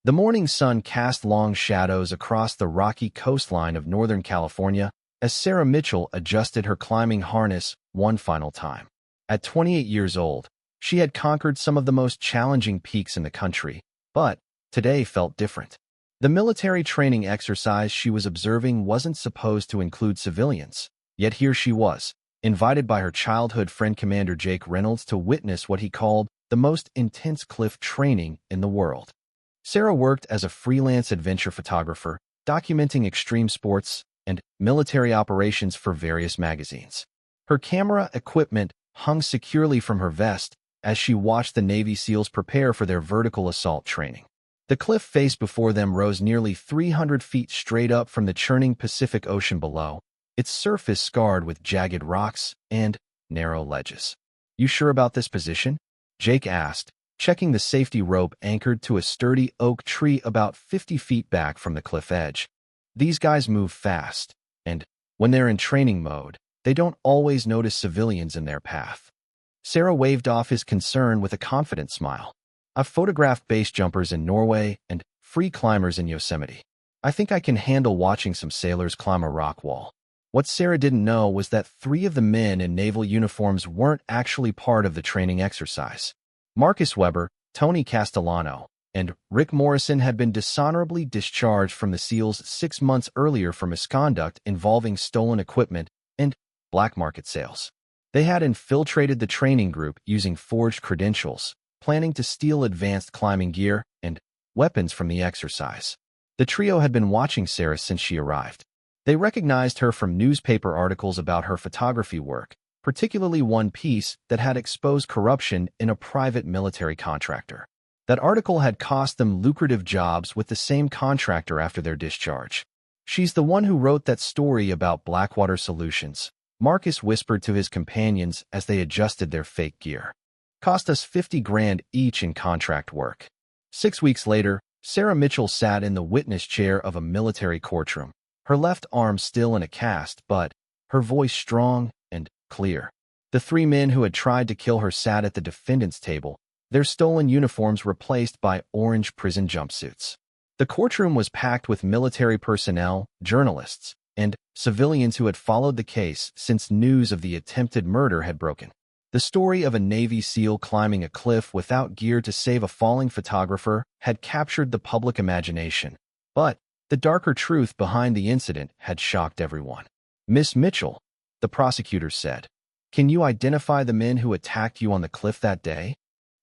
The morning sun cast long shadows across the rocky coastline of Northern California as Sarah Mitchell adjusted her climbing harness one final time. At 28 years old, she had conquered some of the most challenging peaks in the country, but today felt different. The military training exercise she was observing wasn't supposed to include civilians, yet here she was, invited by her childhood friend Commander Jake Reynolds to witness what he called the most intense cliff training in the world. Sarah worked as a freelance adventure photographer, documenting extreme sports and military operations for various magazines. Her camera equipment hung securely from her vest as she watched the Navy SEALs prepare for their vertical assault training. The cliff face before them rose nearly 300 feet straight up from the churning Pacific Ocean below, its surface scarred with jagged rocks and narrow ledges. "You sure about this position?" Jake asked, checking the safety rope anchored to a sturdy oak tree about 50 feet back from the cliff edge. "These guys move fast, and when they're in training mode, they don't always notice civilians in their path." Sarah waved off his concern with a confident smile. "I've photographed base jumpers in Norway and free climbers in Yosemite. I think I can handle watching some sailors climb a rock wall." What Sarah didn't know was that 3 of the men in naval uniforms weren't actually part of the training exercise. Marcus Weber, Tony Castellano, and Rick Morrison had been dishonorably discharged from the SEALs 6 months earlier for misconduct involving stolen equipment and black market sales. They had infiltrated the training group using forged credentials, planning to steal advanced climbing gear and weapons from the exercise. The trio had been watching Sarah since she arrived. They recognized her from newspaper articles about her photography work, particularly one piece that had exposed corruption in a private military contractor. That article had cost them lucrative jobs with the same contractor after their discharge. "She's the one who wrote that story about Blackwater Solutions," Marcus whispered to his companions as they adjusted their fake gear. "Cost us 50 grand each in contract work." 6 weeks later, Sarah Mitchell sat in the witness chair of a military courtroom, her left arm still in a cast, but her voice strong and clear. The 3 men who had tried to kill her sat at the defendant's table, their stolen uniforms replaced by orange prison jumpsuits. The courtroom was packed with military personnel, journalists, and civilians who had followed the case since news of the attempted murder had broken. The story of a Navy SEAL climbing a cliff without gear to save a falling photographer had captured the public imagination, but the darker truth behind the incident had shocked everyone. "Miss Mitchell," the prosecutor said, "can you identify the men who attacked you on the cliff that day?"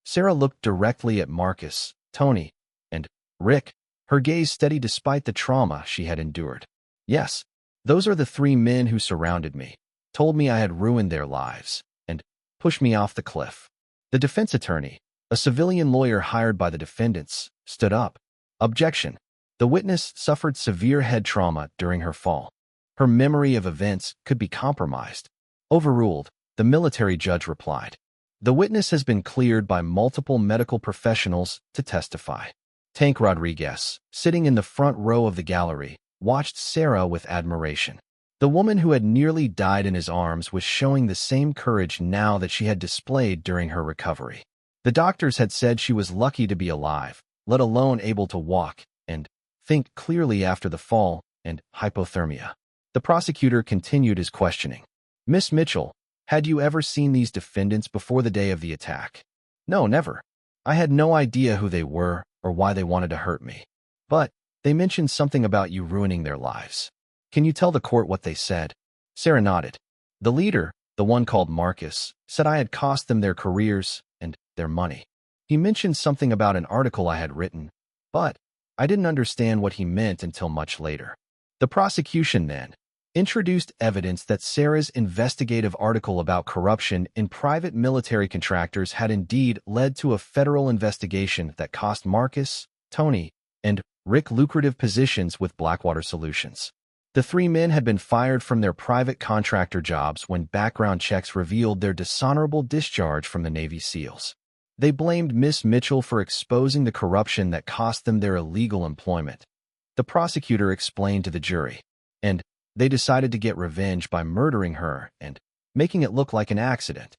Sarah looked directly at Marcus, Tony, and Rick, her gaze steady despite the trauma she had endured. "Yes, those are the 3 men who surrounded me, told me I had ruined their lives, and pushed me off the cliff." The defense attorney, a civilian lawyer hired by the defendants, stood up. "Objection. The witness suffered severe head trauma during her fall. Her memory of events could be compromised." "Overruled," the military judge replied. "The witness has been cleared by multiple medical professionals to testify." Tank Rodriguez, sitting in the front row of the gallery, watched Sarah with admiration. The woman who had nearly died in his arms was showing the same courage now that she had displayed during her recovery. The doctors had said she was lucky to be alive, let alone able to walk and think clearly after the fall and hypothermia. The prosecutor continued his questioning. "Miss Mitchell, had you ever seen these defendants before the day of the attack?" "No, never. I had no idea who they were or why they wanted to hurt me. But they mentioned something about you ruining their lives. Can you tell the court what they said?" Sarah nodded. "The leader, the one called Marcus, said I had cost them their careers and their money. He mentioned something about an article I had written, but I didn't understand what he meant until much later." The prosecution then introduced evidence that Sarah's investigative article about corruption in private military contractors had indeed led to a federal investigation that cost Marcus, Tony, and Rick lucrative positions with Blackwater Solutions. The 3 men had been fired from their private contractor jobs when background checks revealed their dishonorable discharge from the Navy SEALs. They blamed Miss Mitchell for exposing the corruption that cost them their illegal employment. The prosecutor explained to the jury, and they decided to get revenge by murdering her and making it look like an accident.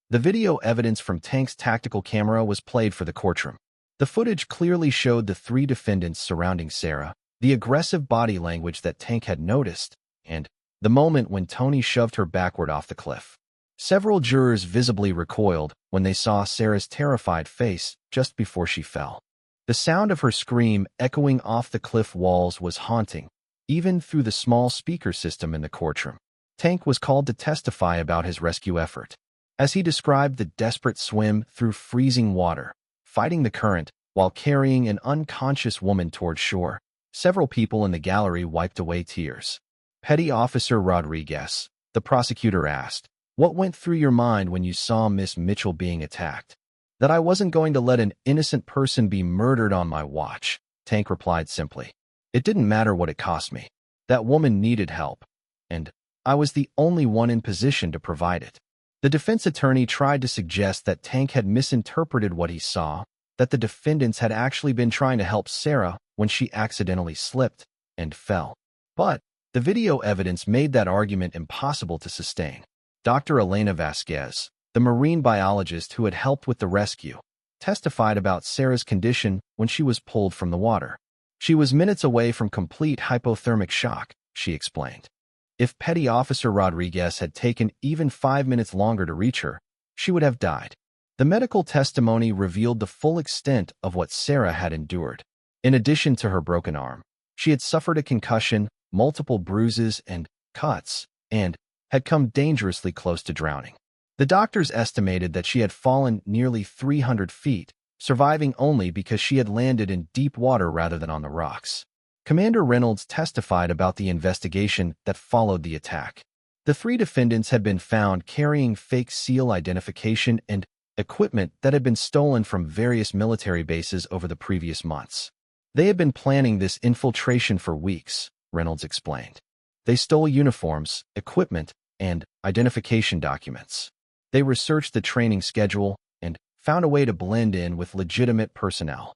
The video evidence from Tank's tactical camera was played for the courtroom. The footage clearly showed the three defendants surrounding Sarah, the aggressive body language that Tank had noticed, and the moment when Tony shoved her backward off the cliff. Several jurors visibly recoiled when they saw Sarah's terrified face just before she fell. The sound of her scream echoing off the cliff walls was haunting, even through the small speaker system in the courtroom. Tank was called to testify about his rescue effort. As he described the desperate swim through freezing water, fighting the current while carrying an unconscious woman toward shore, several people in the gallery wiped away tears. Petty Officer Rodriguez, the prosecutor asked, "What went through your mind when you saw Miss Mitchell being attacked?" "That I wasn't going to let an innocent person be murdered on my watch," Tank replied simply. "It didn't matter what it cost me. That woman needed help, and I was the only one in position to provide it." The defense attorney tried to suggest that Tank had misinterpreted what he saw, that the defendants had actually been trying to help Sarah when she accidentally slipped and fell. But the video evidence made that argument impossible to sustain. Dr. Elena Vasquez, the marine biologist who had helped with the rescue, testified about Sarah's condition when she was pulled from the water. "She was minutes away from complete hypothermic shock," she explained. "If Petty Officer Rodriguez had taken even 5 minutes longer to reach her, she would have died." The medical testimony revealed the full extent of what Sarah had endured. In addition to her broken arm, she had suffered a concussion, multiple bruises and cuts, and had come dangerously close to drowning. The doctors estimated that she had fallen nearly 300 feet, surviving only because she had landed in deep water rather than on the rocks. Commander Reynolds testified about the investigation that followed the attack. The three defendants had been found carrying fake SEAL identification and equipment that had been stolen from various military bases over the previous months. They had been planning this infiltration for weeks, Reynolds explained. They stole uniforms, equipment, and identification documents. They researched the training schedule and found a way to blend in with legitimate personnel.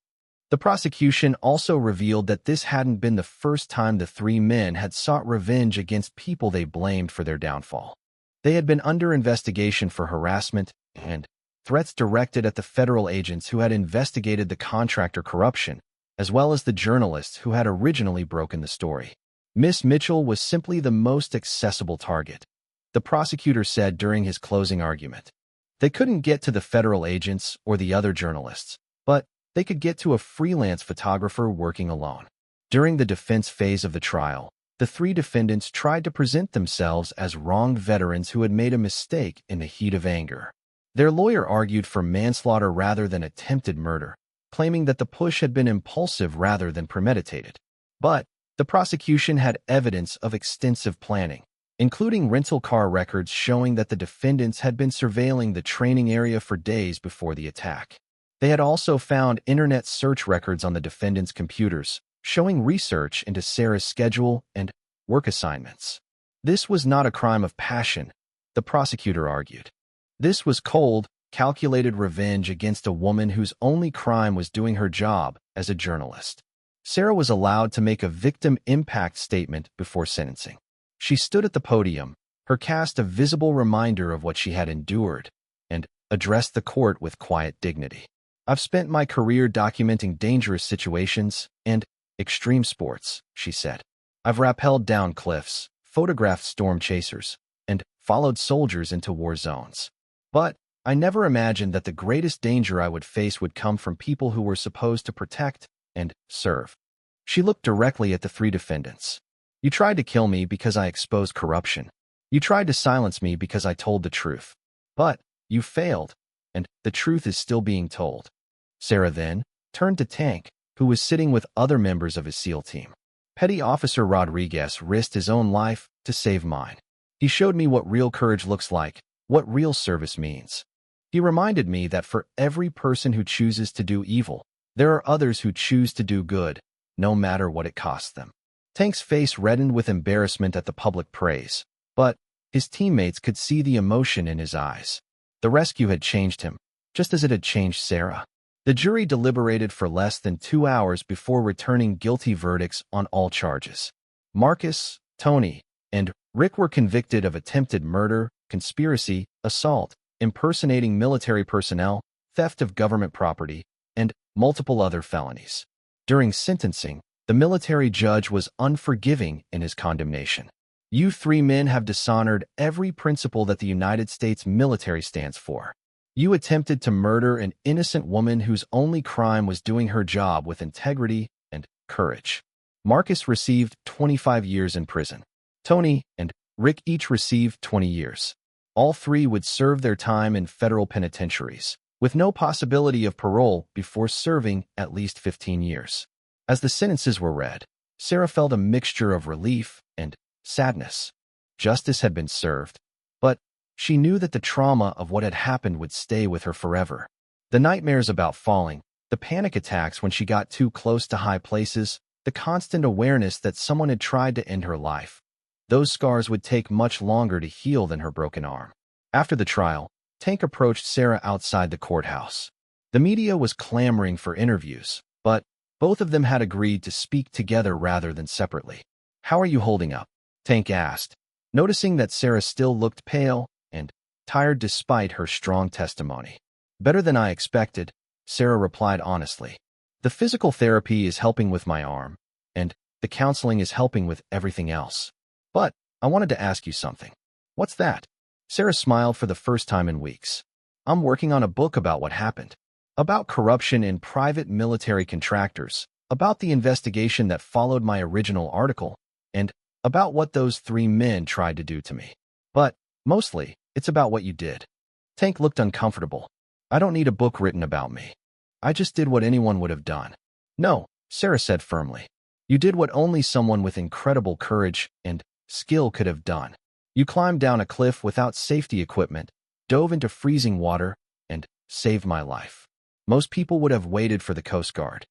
The prosecution also revealed that this hadn't been the first time the three men had sought revenge against people they blamed for their downfall. They had been under investigation for harassment and threats directed at the federal agents who had investigated the contractor corruption, as well as the journalists who had originally broken the story. Miss Mitchell was simply the most accessible target, the prosecutor said during his closing argument. They couldn't get to the federal agents or the other journalists, but they could get to a freelance photographer working alone. During the defense phase of the trial, the three defendants tried to present themselves as wronged veterans who had made a mistake in the heat of anger. Their lawyer argued for manslaughter rather than attempted murder, claiming that the push had been impulsive rather than premeditated. But the prosecution had evidence of extensive planning, including rental car records showing that the defendants had been surveilling the training area for days before the attack. They had also found internet search records on the defendants' computers, showing research into Sarah's schedule and work assignments. This was not a crime of passion, the prosecutor argued. This was cold, calculated revenge against a woman whose only crime was doing her job as a journalist. Sarah was allowed to make a victim impact statement before sentencing. She stood at the podium, her cast a visible reminder of what she had endured, and addressed the court with quiet dignity. "I've spent my career documenting dangerous situations and extreme sports," she said. "I've rappelled down cliffs, photographed storm chasers, and followed soldiers into war zones. But I never imagined that the greatest danger I would face would come from people who were supposed to protect and serve." She looked directly at the three defendants. "You tried to kill me because I exposed corruption. You tried to silence me because I told the truth. But you failed, and the truth is still being told." Sarah then turned to Tank, who was sitting with other members of his SEAL team. "Petty Officer Rodriguez risked his own life to save mine. He showed me what real courage looks like, what real service means. He reminded me that for every person who chooses to do evil, there are others who choose to do good, no matter what it costs them." Tank's face reddened with embarrassment at the public praise, but his teammates could see the emotion in his eyes. The rescue had changed him, just as it had changed Sarah. The jury deliberated for less than 2 hours before returning guilty verdicts on all charges. Marcus, Tony, and Rick were convicted of attempted murder, conspiracy, assault, impersonating military personnel, theft of government property, and multiple other felonies. During sentencing, the military judge was unforgiving in his condemnation. "You three men have dishonored every principle that the United States military stands for. You attempted to murder an innocent woman whose only crime was doing her job with integrity and courage." Marcus received 25 years in prison. Tony and Rick each received 20 years. All three would serve their time in federal penitentiaries, with no possibility of parole before serving at least 15 years. As the sentences were read, Sarah felt a mixture of relief and sadness. Justice had been served, but she knew that the trauma of what had happened would stay with her forever. The nightmares about falling, the panic attacks when she got too close to high places, the constant awareness that someone had tried to end her life. Those scars would take much longer to heal than her broken arm. After the trial, Tank approached Sarah outside the courthouse. The media was clamoring for interviews, but both of them had agreed to speak together rather than separately. "How are you holding up?" Tank asked, noticing that Sarah still looked pale and tired despite her strong testimony. "Better than I expected," Sarah replied honestly. "The physical therapy is helping with my arm, and the counseling is helping with everything else. But I wanted to ask you something." "What's that?" Sarah smiled for the first time in weeks. "I'm working on a book about what happened. About corruption in private military contractors, about the investigation that followed my original article, and about what those three men tried to do to me. But mostly, it's about what you did." Tank looked uncomfortable. "I don't need a book written about me. I just did what anyone would have done." "No," Sarah said firmly. "You did what only someone with incredible courage and skill could have done. You climbed down a cliff without safety equipment, dove into freezing water, and saved my life. Most people would have waited for the Coast Guard."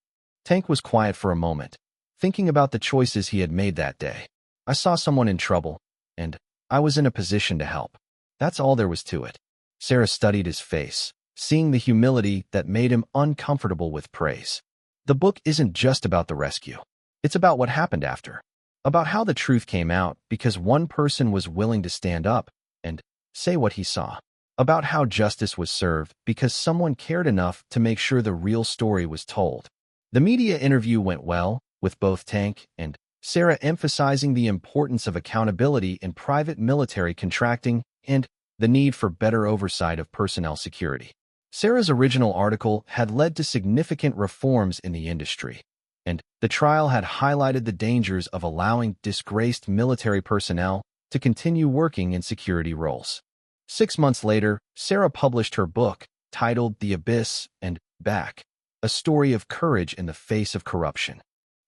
Tank was quiet for a moment, thinking about the choices he had made that day. "I saw someone in trouble, and I was in a position to help. That's all there was to it." Sarah studied his face, seeing the humility that made him uncomfortable with praise. "The book isn't just about the rescue. It's about what happened after. About how the truth came out because one person was willing to stand up and say what he saw. About how justice was served because someone cared enough to make sure the real story was told." The media interview went well, with both Tank and Sarah emphasizing the importance of accountability in private military contracting and the need for better oversight of personnel security. Sarah's original article had led to significant reforms in the industry, and the trial had highlighted the dangers of allowing disgraced military personnel to continue working in security roles. 6 months later, Sarah published her book, titled The Abyss and Back, a story of courage in the face of corruption.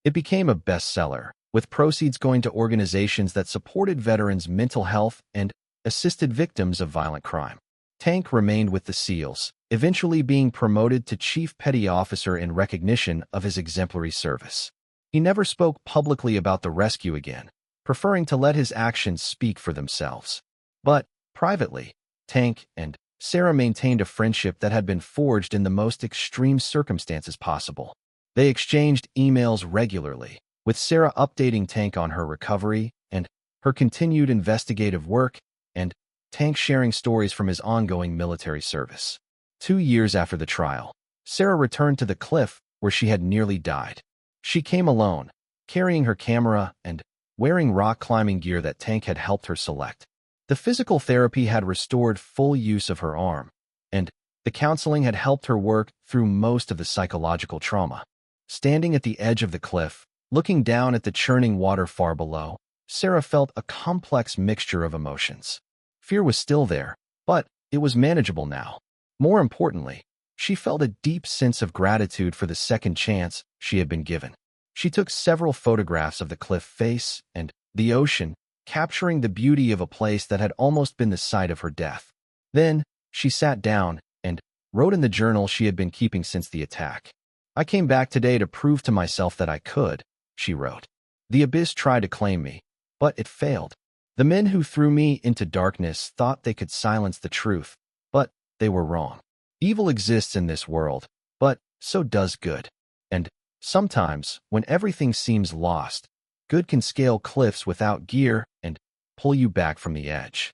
It became a bestseller, with proceeds going to organizations that supported veterans' mental health and assisted victims of violent crime. Tank remained with the SEALs, eventually being promoted to Chief Petty Officer in recognition of his exemplary service. He never spoke publicly about the rescue again, preferring to let his actions speak for themselves. But privately, Tank and Sarah maintained a friendship that had been forged in the most extreme circumstances possible. They exchanged emails regularly, with Sarah updating Tank on her recovery and her continued investigative work, and Tank sharing stories from his ongoing military service. 2 years after the trial, Sarah returned to the cliff where she had nearly died. She came alone, carrying her camera and wearing rock climbing gear that Tank had helped her select. The physical therapy had restored full use of her arm, and the counseling had helped her work through most of the psychological trauma. Standing at the edge of the cliff, looking down at the churning water far below, Sarah felt a complex mixture of emotions. Fear was still there, but it was manageable now. More importantly, she felt a deep sense of gratitude for the second chance she had been given. She took several photographs of the cliff face and the ocean, capturing the beauty of a place that had almost been the site of her death. Then, she sat down and wrote in the journal she had been keeping since the attack. "I came back today to prove to myself that I could," she wrote. "The abyss tried to claim me, but it failed. The men who threw me into darkness thought they could silence the truth, but they were wrong. Evil exists in this world, but so does good. And sometimes, when everything seems lost, good can scale cliffs without gear and pull you back from the edge."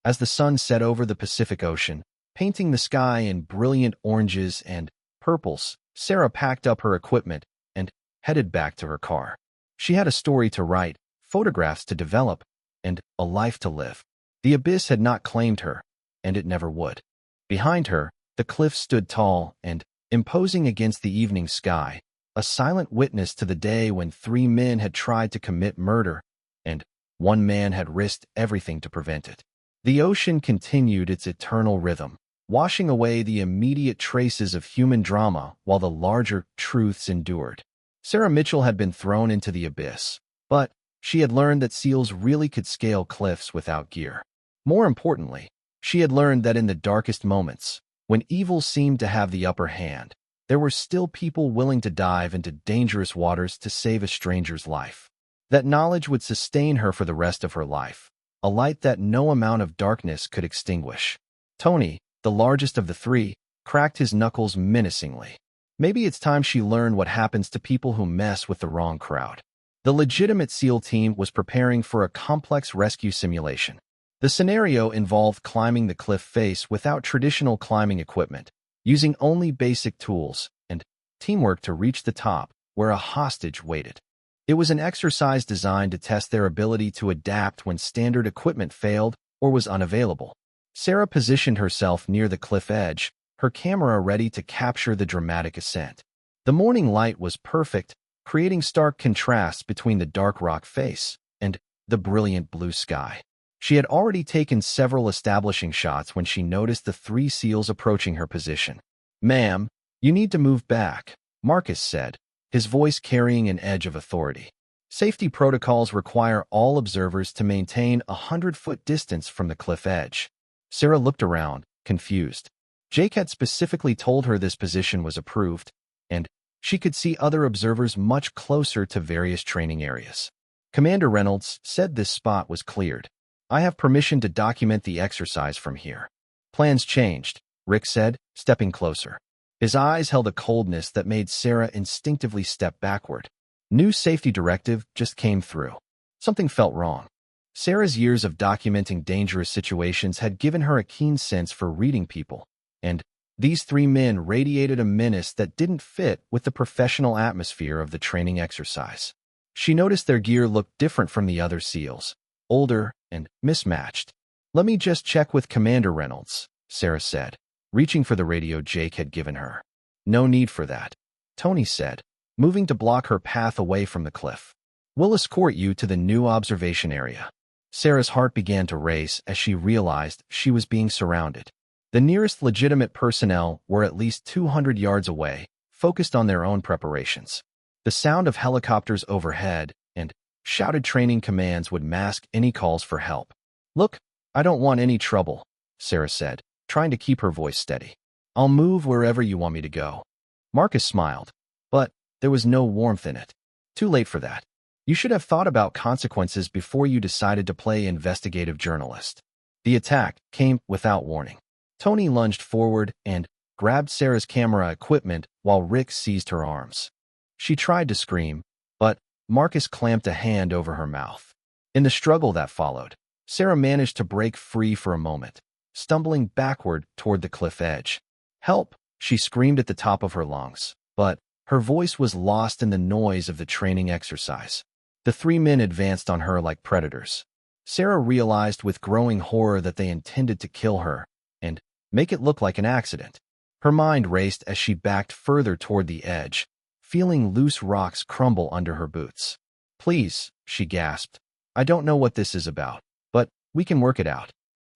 As the sun set over the Pacific Ocean, painting the sky in brilliant oranges and purples, Sarah packed up her equipment and headed back to her car. She had a story to write, photographs to develop, and a life to live. The abyss had not claimed her, and it never would. Behind her, the cliff stood tall and imposing against the evening sky, a silent witness to the day when 3 men had tried to commit murder, and 1 man had risked everything to prevent it. The ocean continued its eternal rhythm, washing away the immediate traces of human drama while the larger truths endured. Sarah Mitchell had been thrown into the abyss, but she had learned that seals really could scale cliffs without gear. More importantly, she had learned that in the darkest moments, when evil seemed to have the upper hand, there were still people willing to dive into dangerous waters to save a stranger's life. That knowledge would sustain her for the rest of her life, a light that no amount of darkness could extinguish. Tony, the largest of the 3, cracked his knuckles menacingly. Maybe it's time she learned what happens to people who mess with the wrong crowd. The legitimate SEAL team was preparing for a complex rescue simulation. The scenario involved climbing the cliff face without traditional climbing equipment, using only basic tools, and teamwork to reach the top, where a hostage waited. It was an exercise designed to test their ability to adapt when standard equipment failed or was unavailable. Sarah positioned herself near the cliff edge, her camera ready to capture the dramatic ascent. The morning light was perfect, creating stark contrasts between the dark rock face and the brilliant blue sky. She had already taken several establishing shots when she noticed the 3 SEALs approaching her position. "Ma'am, you need to move back," Marcus said, his voice carrying an edge of authority. Safety protocols require all observers to maintain a 100-foot distance from the cliff edge. Sarah looked around, confused. Jake had specifically told her this position was approved, and she could see other observers much closer to various training areas. Commander Reynolds said this spot was cleared. "I have permission to document the exercise from here." "Plans changed," Rick said, stepping closer. His eyes held a coldness that made Sarah instinctively step backward. New safety directive just came through. Something felt wrong. Sarah's years of documenting dangerous situations had given her a keen sense for reading people, and these 3 men radiated a menace that didn't fit with the professional atmosphere of the training exercise. She noticed their gear looked different from the other SEALs, older and mismatched. "Let me just check with Commander Reynolds," Sarah said, reaching for the radio Jake had given her. "No need for that," Tony said, moving to block her path away from the cliff. "We'll escort you to the new observation area." Sarah's heart began to race as she realized she was being surrounded. The nearest legitimate personnel were at least 200 yards away, focused on their own preparations. The sound of helicopters overhead and shouted training commands would mask any calls for help. "Look, I don't want any trouble," Sarah said, trying to keep her voice steady. "I'll move wherever you want me to go." Marcus smiled, but there was no warmth in it. "Too late for that. You should have thought about consequences before you decided to play investigative journalist." The attack came without warning. Tony lunged forward and grabbed Sarah's camera equipment while Rick seized her arms. She tried to scream, but Marcus clamped a hand over her mouth. In the struggle that followed, Sarah managed to break free for a moment, stumbling backward toward the cliff edge. "Help!" she screamed at the top of her lungs, but her voice was lost in the noise of the training exercise. The 3 men advanced on her like predators. Sarah realized with growing horror that they intended to kill her and make it look like an accident. Her mind raced as she backed further toward the edge, feeling loose rocks crumble under her boots. "Please," she gasped. "I don't know what this is about, but we can work it out."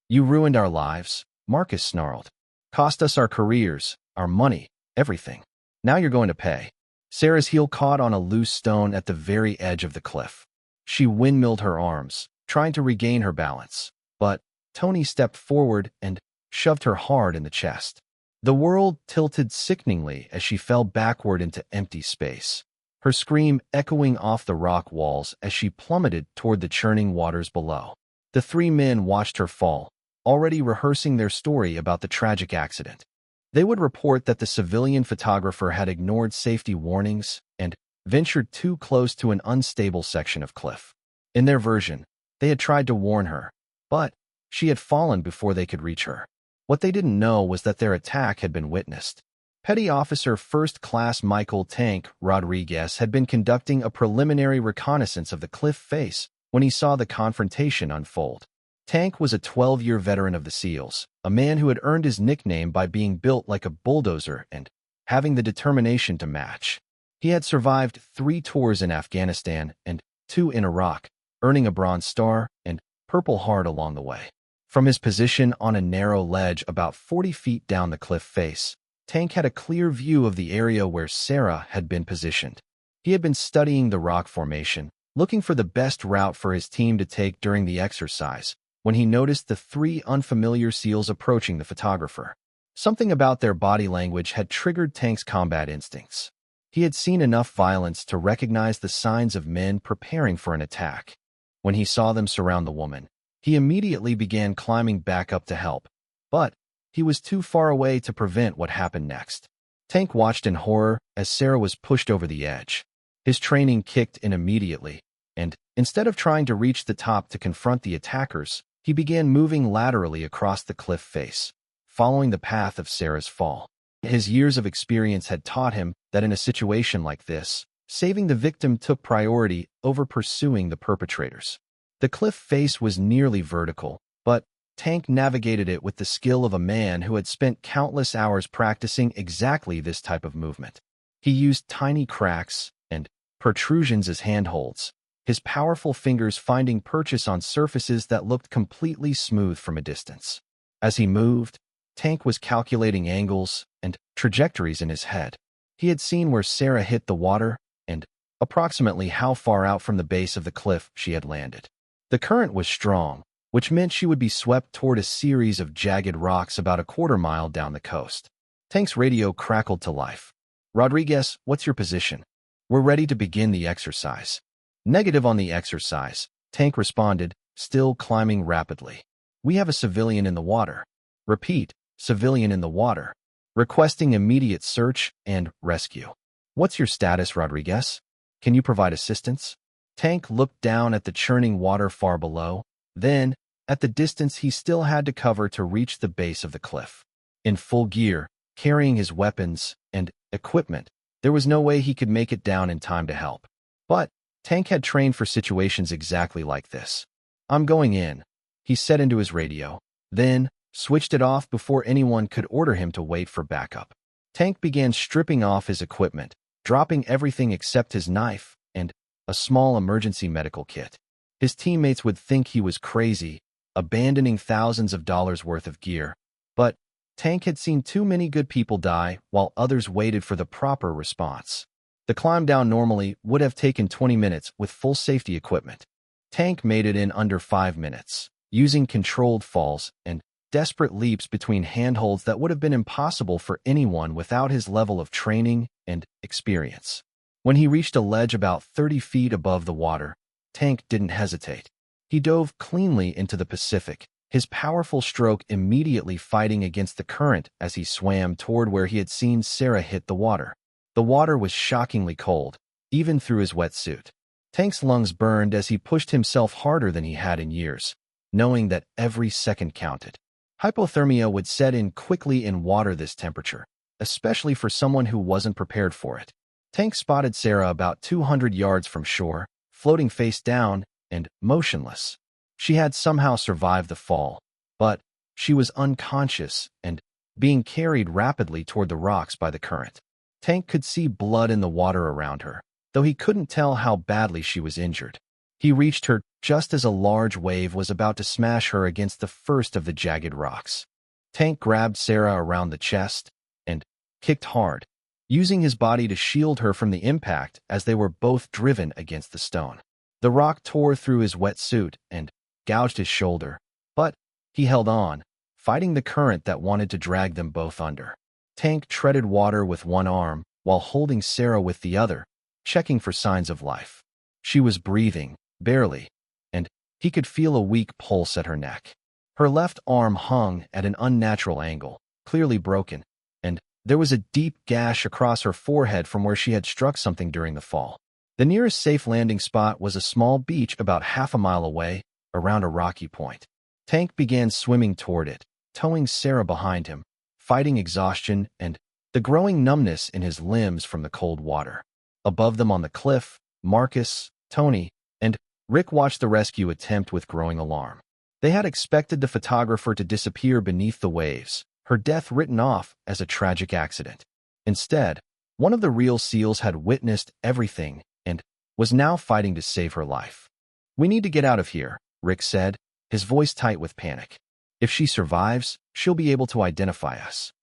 "You ruined our lives," Marcus snarled. "Cost us our careers, our money, everything. Now you're going to pay." Sarah's heel caught on a loose stone at the very edge of the cliff. She windmilled her arms, trying to regain her balance, but Tony stepped forward and shoved her hard in the chest. The world tilted sickeningly as she fell backward into empty space, her scream echoing off the rock walls as she plummeted toward the churning waters below. The 3 men watched her fall, already rehearsing their story about the tragic accident. They would report that the civilian photographer had ignored safety warnings and ventured too close to an unstable section of cliff. In their version, they had tried to warn her, but she had fallen before they could reach her. What they didn't know was that their attack had been witnessed. Petty Officer First Class Michael Tank Rodriguez had been conducting a preliminary reconnaissance of the cliff face when he saw the confrontation unfold. Tank was a 12-year veteran of the SEALs, a man who had earned his nickname by being built like a bulldozer and having the determination to match. He had survived 3 tours in Afghanistan and 2 in Iraq, earning a Bronze Star and Purple Heart along the way. From his position on a narrow ledge about 40 feet down the cliff face, Tank had a clear view of the area where Sarah had been positioned. He had been studying the rock formation, looking for the best route for his team to take during the exercise, when he noticed the 3 unfamiliar SEALs approaching the photographer. Something about their body language had triggered Tank's combat instincts. He had seen enough violence to recognize the signs of men preparing for an attack. When he saw them surround the woman, he immediately began climbing back up to help, but he was too far away to prevent what happened next. Tank watched in horror as Sarah was pushed over the edge. His training kicked in immediately, and instead of trying to reach the top to confront the attackers, he began moving laterally across the cliff face, following the path of Sarah's fall. His years of experience had taught him that in a situation like this, saving the victim took priority over pursuing the perpetrators. The cliff face was nearly vertical, but Tank navigated it with the skill of a man who had spent countless hours practicing exactly this type of movement. He used tiny cracks and protrusions as handholds, his powerful fingers finding purchase on surfaces that looked completely smooth from a distance. As he moved, Tank was calculating angles and trajectories in his head. He had seen where Sarah hit the water and approximately how far out from the base of the cliff she had landed. The current was strong, which meant she would be swept toward a series of jagged rocks about a quarter-mile down the coast. Tank's radio crackled to life. "Rodriguez, what's your position? We're ready to begin the exercise." Negative on the exercise, Tank responded, still climbing rapidly. "We have a civilian in the water." Repeat, civilian in the water. Requesting immediate search and rescue. "What's your status, Rodriguez? Can you provide assistance?" Tank looked down at the churning water far below, then at the distance he still had to cover to reach the base of the cliff. In full gear, carrying his weapons and equipment, there was no way he could make it down in time to help. But Tank had trained for situations exactly like this. "I'm going in," he said into his radio, then switched it off before anyone could order him to wait for backup. Tank began stripping off his equipment, dropping everything except his knife and a small emergency medical kit. His teammates would think he was crazy, abandoning thousands of dollars worth of gear, but Tank had seen too many good people die while others waited for the proper response. The climb down normally would have taken 20 minutes with full safety equipment. Tank made it in under 5 minutes, using controlled falls and desperate leaps between handholds that would have been impossible for anyone without his level of training and experience. When he reached a ledge about 30 feet above the water, Tank didn't hesitate. He dove cleanly into the Pacific, his powerful stroke immediately fighting against the current as he swam toward where he had seen Sarah hit the water. The water was shockingly cold, even through his wetsuit. Tank's lungs burned as he pushed himself harder than he had in years, knowing that every second counted. Hypothermia would set in quickly in water this temperature, especially for someone who wasn't prepared for it. Tank spotted Sarah about 200 yards from shore, floating face down and motionless. She had somehow survived the fall, but she was unconscious and being carried rapidly toward the rocks by the current. Tank could see blood in the water around her, though he couldn't tell how badly she was injured. He reached her just as a large wave was about to smash her against the first of the jagged rocks. Tank grabbed Sarah around the chest and kicked hard, using his body to shield her from the impact as they were both driven against the stone. The rock tore through his wetsuit and gouged his shoulder, but he held on, fighting the current that wanted to drag them both under. Tank treaded water with one arm while holding Sarah with the other, checking for signs of life. She was breathing, barely, and he could feel a weak pulse at her neck. Her left arm hung at an unnatural angle, clearly broken, and there was a deep gash across her forehead from where she had struck something during the fall. The nearest safe landing spot was a small beach about half a mile away, around a rocky point. Tank began swimming toward it, towing Sarah behind him, fighting exhaustion and the growing numbness in his limbs from the cold water. Above them on the cliff, Marcus, Tony, and Rick watched the rescue attempt with growing alarm. They had expected the photographer to disappear beneath the waves, her death written off as a tragic accident. Instead, one of the real SEALs had witnessed everything and was now fighting to save her life. "We need to get out of here," Rick said, his voice tight with panic. "If she survives, she'll be able to identify us."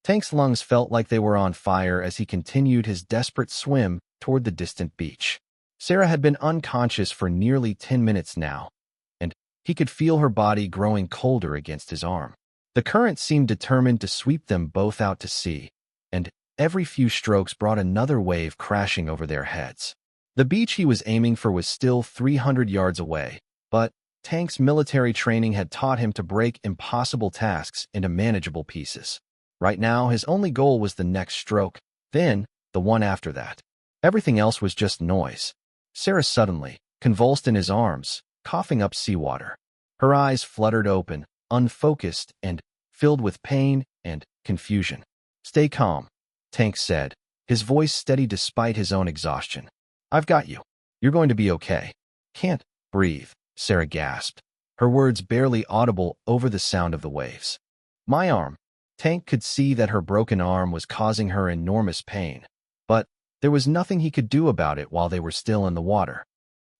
Tank's lungs felt like they were on fire as he continued his desperate swim toward the distant beach. Sarah had been unconscious for nearly 10 minutes now, and he could feel her body growing colder against his arm. The current seemed determined to sweep them both out to sea, and every few strokes brought another wave crashing over their heads. The beach he was aiming for was still 300 yards away, but Tank's military training had taught him to break impossible tasks into manageable pieces. Right now, his only goal was the next stroke, then the one after that. Everything else was just noise. Sarah suddenly convulsed in his arms, coughing up seawater. Her eyes fluttered open, unfocused and filled with pain and confusion. "Stay calm," Tank said, his voice steady despite his own exhaustion. "I've got you. You're going to be okay." "Can't breathe," Sarah gasped, her words barely audible over the sound of the waves. "My arm." Tank could see that her broken arm was causing her enormous pain, but there was nothing he could do about it while they were still in the water.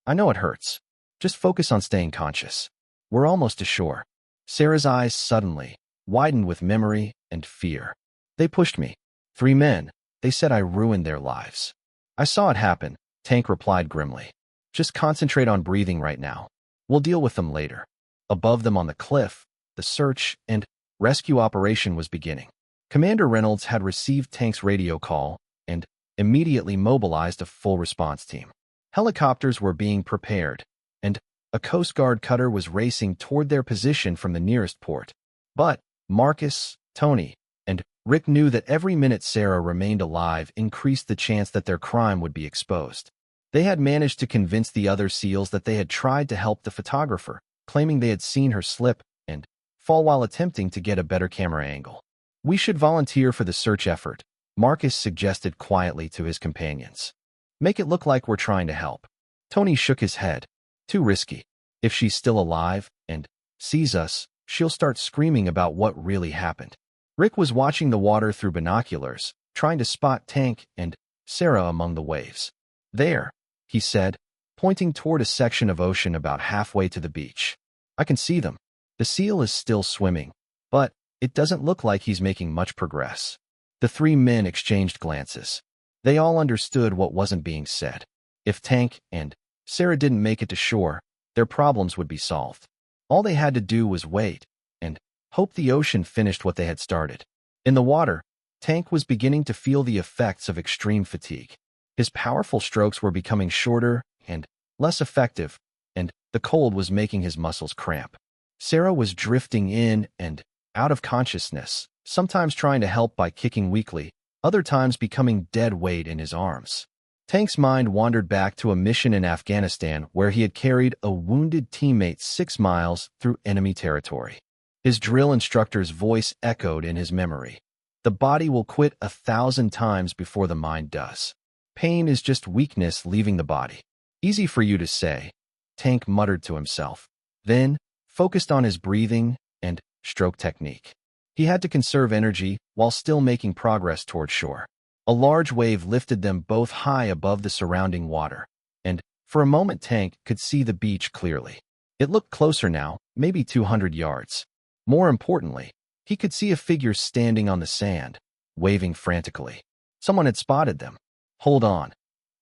"I know it hurts. Just focus on staying conscious. We're almost ashore." Sarah's eyes suddenly widened with memory and fear. "They pushed me. 3 men. They said I ruined their lives." "I saw it happen," Tank replied grimly. "Just concentrate on breathing right now. We'll deal with them later." Above them on the cliff, the search and rescue operation was beginning. Commander Reynolds had received Tank's radio call and immediately mobilized a full response team. Helicopters were being prepared, and a Coast Guard cutter was racing toward their position from the nearest port. But Marcus, Tony, and Rick knew that every minute Sarah remained alive increased the chance that their crime would be exposed. They had managed to convince the other SEALs that they had tried to help the photographer, claiming they had seen her slip and fall while attempting to get a better camera angle. "We should volunteer for the search effort," Marcus suggested quietly to his companions. "Make it look like we're trying to help." Tony shook his head. "Too risky. If she's still alive and sees us, she'll start screaming about what really happened." Rick was watching the water through binoculars, trying to spot Tank and Sarah among the waves. "There," he said, pointing toward a section of ocean about halfway to the beach. "I can see them." The SEAL is still swimming, but it doesn't look like he's making much progress. The 3 men exchanged glances. They all understood what wasn't being said. If Tank and Sarah didn't make it to shore, their problems would be solved. All they had to do was wait and hope the ocean finished what they had started. In the water, Tank was beginning to feel the effects of extreme fatigue. His powerful strokes were becoming shorter and less effective, and the cold was making his muscles cramp. Sarah was drifting in and out of consciousness, sometimes trying to help by kicking weakly, other times becoming dead weight in his arms. Tank's mind wandered back to a mission in Afghanistan where he had carried a wounded teammate 6 miles through enemy territory. His drill instructor's voice echoed in his memory. "The body will quit 1,000 times before the mind does. Pain is just weakness leaving the body." "Easy for you to say," Tank muttered to himself. Then, focused on his breathing and stroke technique. He had to conserve energy while still making progress toward shore. A large wave lifted them both high above the surrounding water, and for a moment Tank could see the beach clearly. It looked closer now, maybe 200 yards. More importantly, he could see a figure standing on the sand, waving frantically. Someone had spotted them. "Hold on,"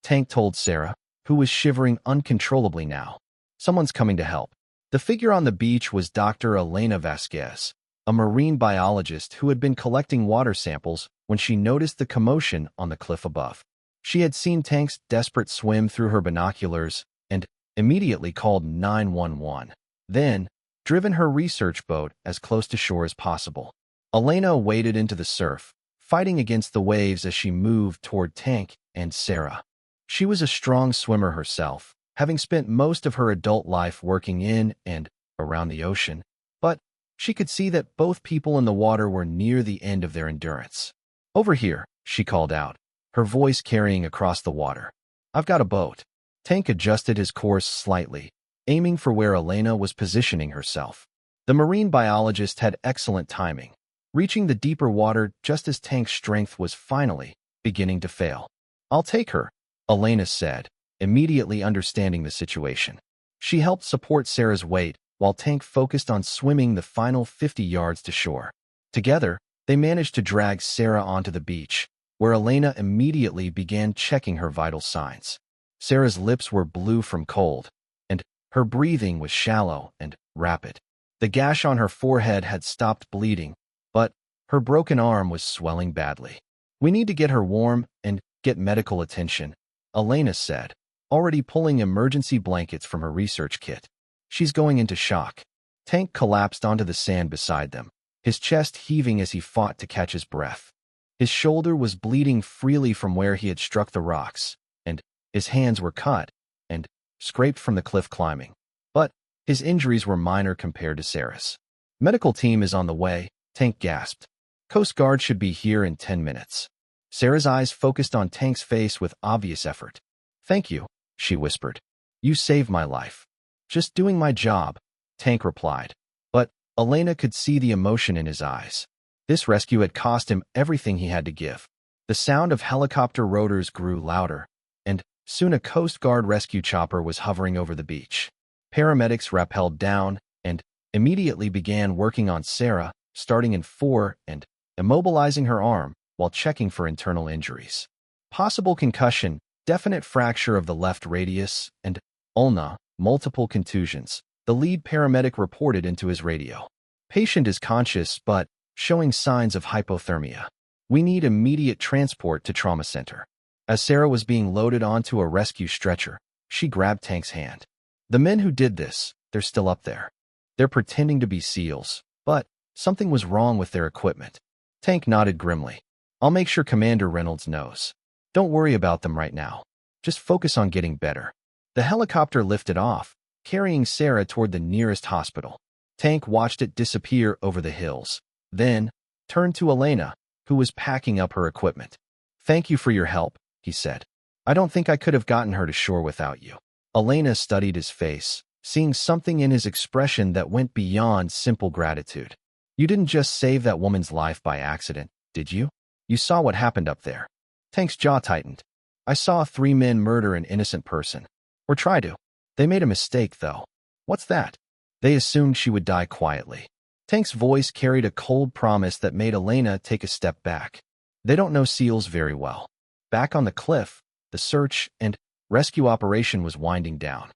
Tank told Sarah, who was shivering uncontrollably now. "Someone's coming to help." The figure on the beach was Dr. Elena Vasquez, a marine biologist who had been collecting water samples when she noticed the commotion on the cliff above. She had seen Tank's desperate swim through her binoculars and immediately called 911. Then, driven her research boat as close to shore as possible. Elena waded into the surf, fighting against the waves as she moved toward Tank and Sarah. She was a strong swimmer herself, having spent most of her adult life working in and around the ocean, but she could see that both people in the water were near the end of their endurance. Over here, she called out, her voice carrying across the water. I've got a boat. Tank adjusted his course slightly, aiming for where Elena was positioning herself. The marine biologist had excellent timing, reaching the deeper water just as Tank's strength was finally beginning to fail. I'll take her, Elena said, immediately understanding the situation. She helped support Sarah's weight while Tank focused on swimming the final 50 yards to shore. Together, they managed to drag Sarah onto the beach, where Elena immediately began checking her vital signs. Sarah's lips were blue from cold, and her breathing was shallow and rapid. The gash on her forehead had stopped bleeding, but her broken arm was swelling badly. We need to get her warm and get medical attention, Elena said, already pulling emergency blankets from her research kit. She's going into shock. Tank collapsed onto the sand beside them, his chest heaving as he fought to catch his breath. His shoulder was bleeding freely from where he had struck the rocks, and his hands were cut and scraped from the cliff climbing. But his injuries were minor compared to Sarah's. Medical team is on the way, Tank gasped. Coast Guard should be here in 10 minutes. Sarah's eyes focused on Tank's face with obvious effort. Thank you, she whispered. You saved my life. Just doing my job, Tank replied. But Elena could see the emotion in his eyes. This rescue had cost him everything he had to give. The sound of helicopter rotors grew louder, and soon a Coast Guard rescue chopper was hovering over the beach. Paramedics rappelled down and immediately began working on Sarah, starting in 4 and immobilizing her arm while checking for internal injuries. Possible concussion, definite fracture of the left radius, and ulna, multiple contusions, the lead paramedic reported into his radio. Patient is conscious but showing signs of hypothermia. We need immediate transport to trauma center. As Sarah was being loaded onto a rescue stretcher, she grabbed Tank's hand. The men who did this, they're still up there. They're pretending to be SEALs, but something was wrong with their equipment. Tank nodded grimly. I'll make sure Commander Reynolds knows. Don't worry about them right now. Just focus on getting better. The helicopter lifted off, carrying Sarah toward the nearest hospital. Tank watched it disappear over the hills, then turned to Elena, who was packing up her equipment. Thank you for your help, he said. I don't think I could have gotten her to shore without you. Elena studied his face, seeing something in his expression that went beyond simple gratitude. You didn't just save that woman's life by accident, did you? You saw what happened up there. Tank's jaw tightened. I saw 3 men murder an innocent person. Or try to. They made a mistake, though. What's that? They assumed she would die quietly. Tank's voice carried a cold promise that made Elena take a step back. They don't know SEALs very well. Back on the cliff, the search and rescue operation was winding down.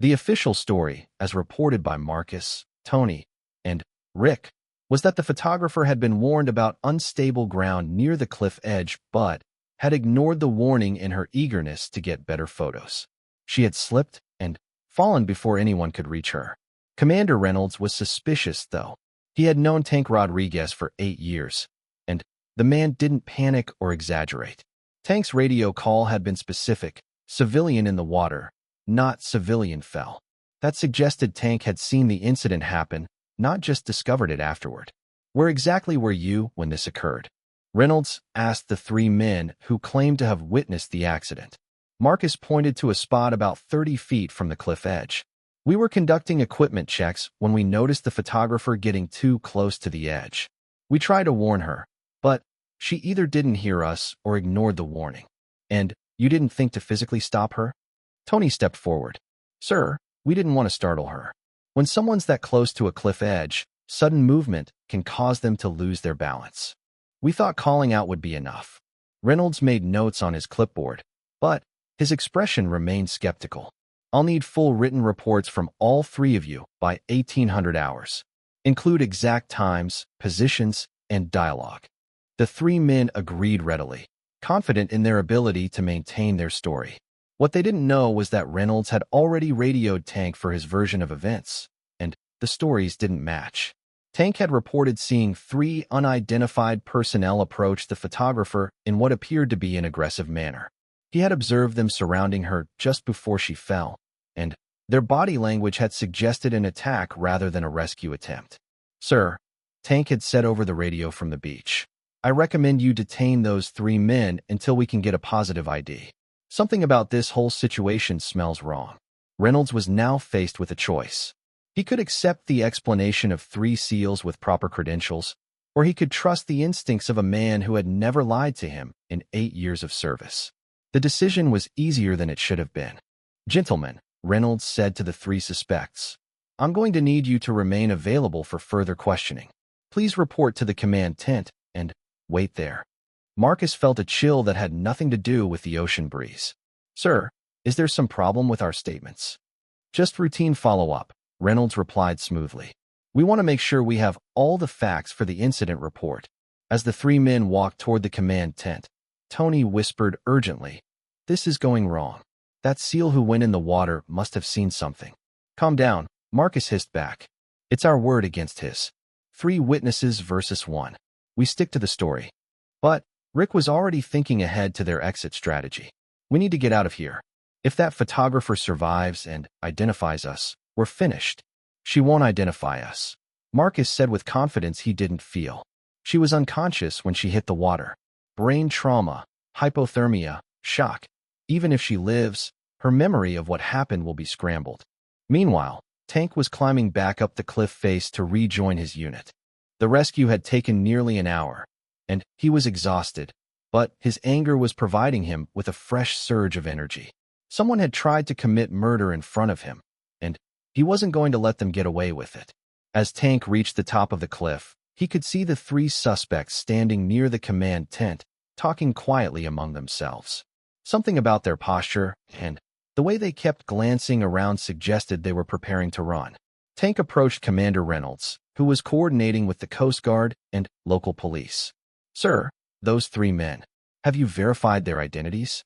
The official story, as reported by Marcus, Tony, and Rick, was that the photographer had been warned about unstable ground near the cliff edge but had ignored the warning in her eagerness to get better photos. She had slipped and fallen before anyone could reach her. Commander Reynolds was suspicious, though. He had known Tank Rodriguez for 8 years, and the man didn't panic or exaggerate. Tank's radio call had been specific, civilian in the water, not civilian fell. That suggested Tank had seen the incident happen, not just discovered it afterward. Where exactly were you when this occurred? Reynolds asked the 3 men who claimed to have witnessed the accident. Marcus pointed to a spot about 30 feet from the cliff edge. We were conducting equipment checks when we noticed the photographer getting too close to the edge. We tried to warn her, but she either didn't hear us or ignored the warning. And you didn't think to physically stop her? Tony stepped forward. Sir, we didn't want to startle her. When someone's that close to a cliff edge, sudden movement can cause them to lose their balance. We thought calling out would be enough. Reynolds made notes on his clipboard, but his expression remained skeptical. I'll need full written reports from all 3 of you by 1800 hours. Include exact times, positions, and dialogue. The 3 men agreed readily, confident in their ability to maintain their story. What they didn't know was that Reynolds had already radioed Tank for his version of events, and the stories didn't match. Tank had reported seeing 3 unidentified personnel approach the photographer in what appeared to be an aggressive manner. He had observed them surrounding her just before she fell, and their body language had suggested an attack rather than a rescue attempt. Sir, Tank had said over the radio from the beach. I recommend you detain those 3 men until we can get a positive ID. Something about this whole situation smells wrong. Reynolds was now faced with a choice. He could accept the explanation of 3 SEALs with proper credentials, or he could trust the instincts of a man who had never lied to him in 8 years of service. The decision was easier than it should have been. "Gentlemen," Reynolds said to the 3 suspects, "I'm going to need you to remain available for further questioning. Please report to the command tent and wait there." Marcus felt a chill that had nothing to do with the ocean breeze. "Sir, is there some problem with our statements?" "Just routine follow-up," Reynolds replied smoothly. "We want to make sure we have all the facts for the incident report." As the 3 men walked toward the command tent, Tony whispered urgently, "This is going wrong. That SEAL who went in the water must have seen something." "Calm down," Marcus hissed back. "It's our word against his. 3 witnesses versus 1. We stick to the story." But Rick was already thinking ahead to their exit strategy. "We need to get out of here. If that photographer survives and identifies us, we're finished." "She won't identify us," Marcus said with confidence he didn't feel. "She was unconscious when she hit the water. Brain trauma, hypothermia, shock. Even if she lives, her memory of what happened will be scrambled." Meanwhile, Tank was climbing back up the cliff face to rejoin his unit. The rescue had taken nearly an hour, and he was exhausted, but his anger was providing him with a fresh surge of energy. Someone had tried to commit murder in front of him, and he wasn't going to let them get away with it. As Tank reached the top of the cliff, he could see the 3 suspects standing near the command tent, talking quietly among themselves. Something about their posture and the way they kept glancing around suggested they were preparing to run. Tank approached Commander Reynolds, who was coordinating with the Coast Guard and local police. "Sir, those 3 men, have you verified their identities?"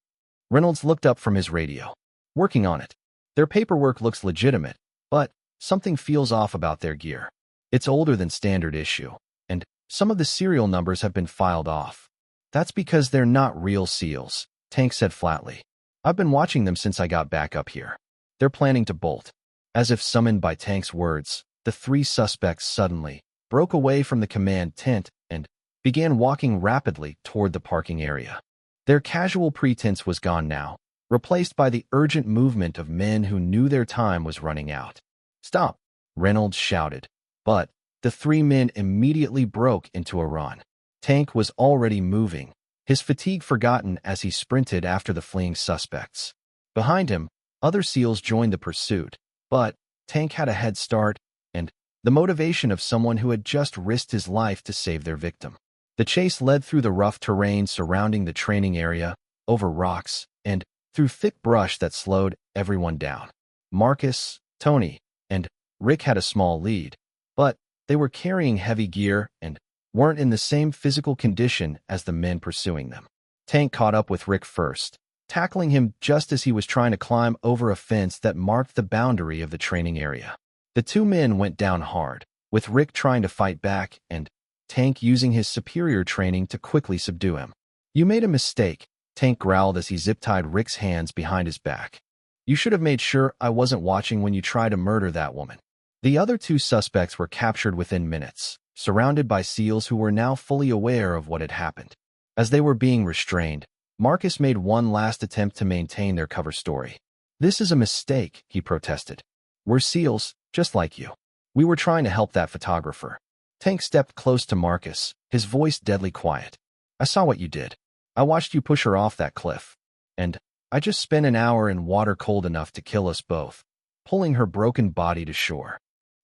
Reynolds looked up from his radio. "Working on it. Their paperwork looks legitimate, but something feels off about their gear. It's older than standard issue, and some of the serial numbers have been filed off." "That's because they're not real SEALs," Tank said flatly. "I've been watching them since I got back up here. They're planning to bolt." As if summoned by Tank's words, the 3 suspects suddenly broke away from the command tent and began walking rapidly toward the parking area. Their casual pretense was gone now, replaced by the urgent movement of men who knew their time was running out. "Stop!" Reynolds shouted, but the 3 men immediately broke into a run. Tank was already moving, his fatigue forgotten as he sprinted after the fleeing suspects. Behind him, other SEALs joined the pursuit, but Tank had a head start and the motivation of someone who had just risked his life to save their victim. The chase led through the rough terrain surrounding the training area, over rocks, and through thick brush that slowed everyone down. Marcus, Tony, and Rick had a small lead, but they were carrying heavy gear and weren't in the same physical condition as the men pursuing them. Tank caught up with Rick first, tackling him just as he was trying to climb over a fence that marked the boundary of the training area. The 2 men went down hard, with Rick trying to fight back and Tank using his superior training to quickly subdue him. "You made a mistake," Tank growled as he zip-tied Rick's hands behind his back. "You should have made sure I wasn't watching when you tried to murder that woman." The other 2 suspects were captured within minutes, surrounded by SEALs who were now fully aware of what had happened. As they were being restrained, Marcus made one last attempt to maintain their cover story. "This is a mistake," he protested. "We're SEALs, just like you. We were trying to help that photographer." Tank stepped close to Marcus, his voice deadly quiet. "I saw what you did. I watched you push her off that cliff. And I just spent an hour in water cold enough to kill us both, pulling her broken body to shore."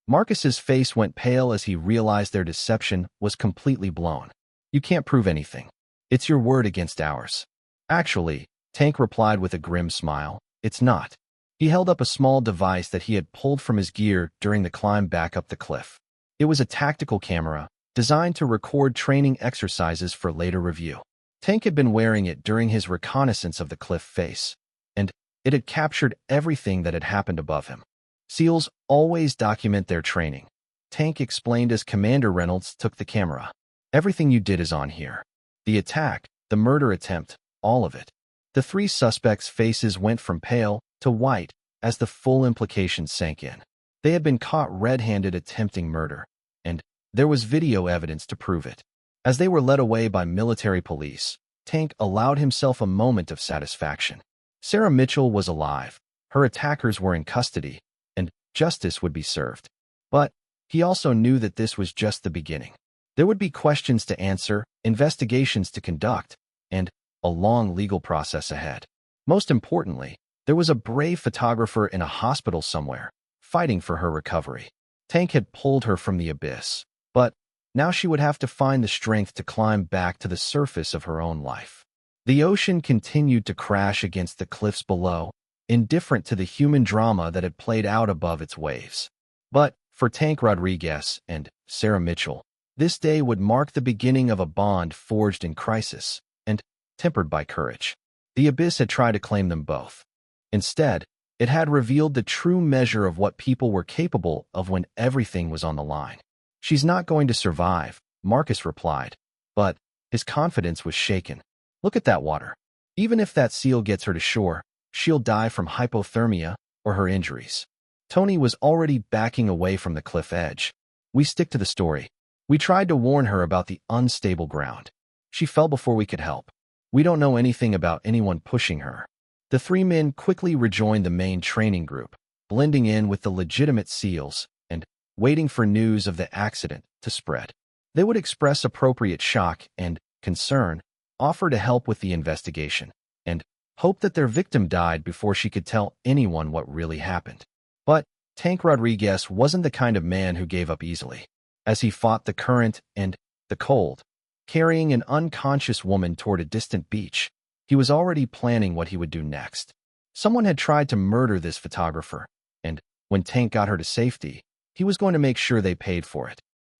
Marcus's face went pale as he realized their deception was completely blown. "You can't prove anything. It's your word against ours." "Actually," Tank replied with a grim smile, "it's not." He held up a small device that he had pulled from his gear during the climb back up the cliff. It was a tactical camera, designed to record training exercises for later review. Tank had been wearing it during his reconnaissance of the cliff face, and it had captured everything that had happened above him. SEALs always document their training, Tank explained as Commander Reynolds took the camera. "Everything you did is on here. The attack, the murder attempt, all of it." The 3 suspects' faces went from pale to white as the full implications sank in. They had been caught red-handed attempting murder, and there was video evidence to prove it. As they were led away by military police, Tank allowed himself a moment of satisfaction. Sarah Mitchell was alive, her attackers were in custody, and justice would be served. But he also knew that this was just the beginning. There would be questions to answer, investigations to conduct, and a long legal process ahead. Most importantly, there was a brave photographer in a hospital somewhere, fighting for her recovery. Tank had pulled her from the abyss, but now she would have to find the strength to climb back to the surface of her own life. The ocean continued to crash against the cliffs below, indifferent to the human drama that had played out above its waves. But for Tank Rodriguez and Sarah Mitchell, this day would mark the beginning of a bond forged in crisis and tempered by courage. The abyss had tried to claim them both. Instead, it had revealed the true measure of what people were capable of when everything was on the line. "She's not going to survive," Marcus replied, but his confidence was shaken. "Look at that water. Even if that seal gets her to shore, she'll die from hypothermia or her injuries." Tony was already backing away from the cliff edge. "We stick to the story. We tried to warn her about the unstable ground. She fell before we could help. We don't know anything about anyone pushing her." The three men quickly rejoined the main training group, blending in with the legitimate SEALs and waiting for news of the accident to spread. They would express appropriate shock and concern, offer to help with the investigation, and hope that their victim died before she could tell anyone what really happened. But Tank Rodriguez wasn't the kind of man who gave up easily. As he fought the current and the cold, carrying an unconscious woman toward a distant beach, he was already planning what he would do next. Someone had tried to murder this photographer, and when Tank got her to safety, he was going to make sure they paid for it.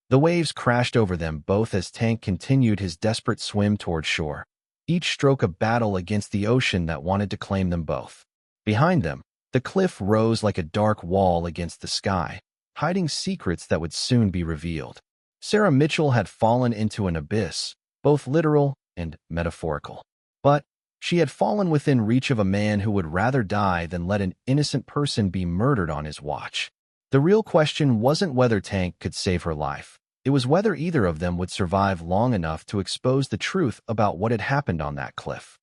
The waves crashed over them both as Tank continued his desperate swim toward shore, each stroke a battle against the ocean that wanted to claim them both. Behind them, the cliff rose like a dark wall against the sky, hiding secrets that would soon be revealed. Sarah Mitchell had fallen into an abyss, both literal and metaphorical. But she had fallen within reach of a man who would rather die than let an innocent person be murdered on his watch. The real question wasn't whether Tank could save her life. It was whether either of them would survive long enough to expose the truth about what had happened on that cliff.